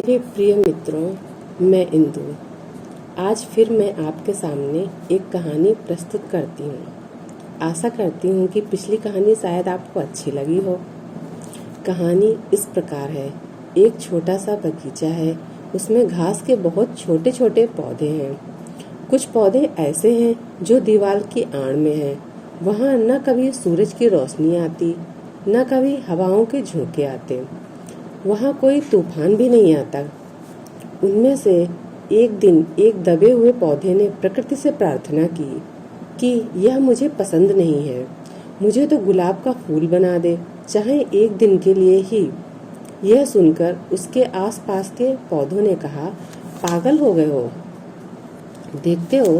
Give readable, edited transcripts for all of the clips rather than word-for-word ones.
मेरे प्रिय मित्रों, मैं इंदु। आज फिर मैं आपके सामने एक कहानी प्रस्तुत करती हूँ। आशा करती हूँ कि पिछली कहानी शायद आपको अच्छी लगी हो। कहानी इस प्रकार है। एक छोटा सा बगीचा है, उसमें घास के बहुत छोटे छोटे पौधे हैं। कुछ पौधे ऐसे हैं जो दीवार की आड़ में हैं। वहाँ न कभी सूरज की रोशनी आती, न कभी हवाओं के झोंके आते। वहाँ कोई तूफान भी नहीं आता। उनमें से एक दिन एक दबे हुए पौधे ने प्रकृति से प्रार्थना की कि यह मुझे पसंद नहीं है, मुझे तो गुलाब का फूल बना दे, चाहे एक दिन के लिए ही। यह सुनकर उसके आसपास के पौधों ने कहा, पागल हो गए हो? देखते हो,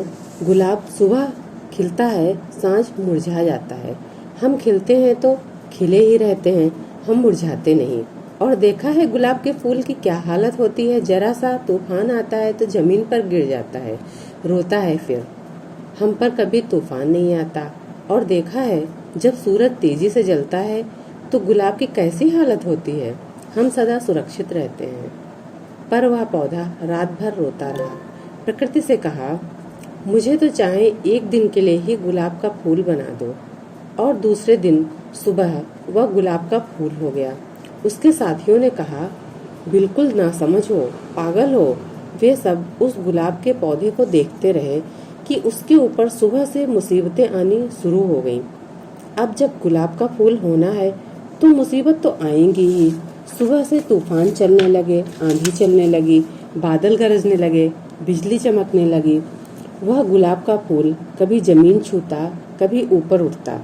गुलाब सुबह खिलता है, सांझ मुरझा जाता है। हम खिलते हैं तो खिले ही रहते हैं, हम मुरझाते नहीं। और देखा है गुलाब के फूल की क्या हालत होती है। जरा सा तूफान आता है तो जमीन पर गिर जाता है, रोता है। फिर हम पर कभी तूफान नहीं आता। और देखा है जब सूरज तेजी से जलता है तो गुलाब की कैसी हालत होती है। हम सदा सुरक्षित रहते हैं। पर वह पौधा रात भर रोता रहा। प्रकृति से कहा, मुझे तो चाहे एक दिन के लिए ही गुलाब का फूल बना दो। और दूसरे दिन सुबह वह गुलाब का फूल हो गया। उसके साथियों ने कहा, बिल्कुल नासमझ हो, पागल हो। वे सब उस गुलाब के पौधे को देखते रहे कि उसके ऊपर सुबह से मुसीबतें आनी शुरू हो गईं। अब जब गुलाब का फूल होना है तो मुसीबत तो आएंगी ही। सुबह से तूफान चलने लगे, आंधी चलने लगी, बादल गरजने लगे, बिजली चमकने लगी। वह गुलाब का फूल कभी जमीन छूता, कभी ऊपर उठता।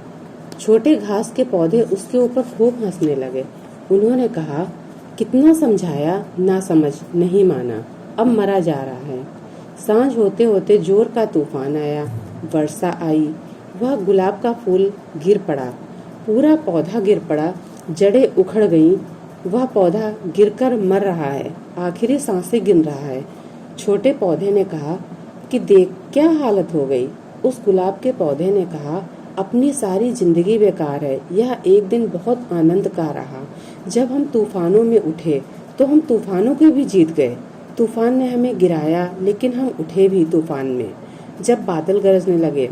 छोटे घास के पौधे उसके ऊपर खूब हंसने लगे। उन्होंने कहा, कितना समझाया, ना समझ नहीं माना, अब मरा जा रहा है। सांझ होते होते जोर का तूफान आया, वर्षा आई। वह गुलाब का फूल गिर पड़ा, पूरा पौधा गिर पड़ा, जड़ें उखड़ गईं। वह पौधा गिरकर मर रहा है, आखिरी सांसें गिन रहा है। छोटे पौधे ने कहा कि देख क्या हालत हो गई। उस गुलाब के पौधे ने कहा, अपनी सारी जिंदगी बेकार है। यह एक दिन बहुत आनंद का रहा। जब हम तूफानों में उठे तो हम तूफानों को भी जीत गए। तूफान ने हमें गिराया, लेकिन हम उठे भी तूफान में। जब बादल गरजने लगे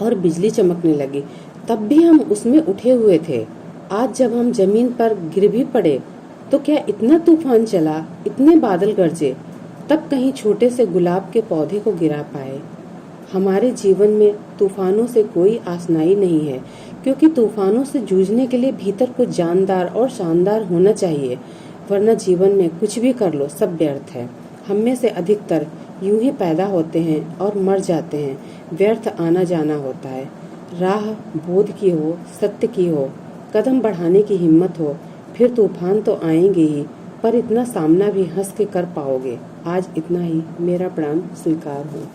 और बिजली चमकने लगी, तब भी हम उसमें उठे हुए थे। आज जब हम जमीन पर गिर भी पड़े तो क्या इतना तूफान चला, इतने बादल गरजे, तब कहीं छोटे से गुलाब के पौधे को गिरा पाए। हमारे जीवन में तूफानों से कोई आसनाई नहीं है, क्योंकि तूफानों से जूझने के लिए भीतर कुछ जानदार और शानदार होना चाहिए, वरना जीवन में कुछ भी कर लो सब व्यर्थ है। हम में से अधिकतर यूं ही पैदा होते हैं और मर जाते हैं। व्यर्थ आना जाना होता है। राह बोध की हो, सत्य की हो, कदम बढ़ाने की हिम्मत हो, फिर तूफान तो आएंगे ही, पर इतना सामना भी हंस के कर पाओगे। आज इतना ही। मेरा प्रणाम स्वीकार हो।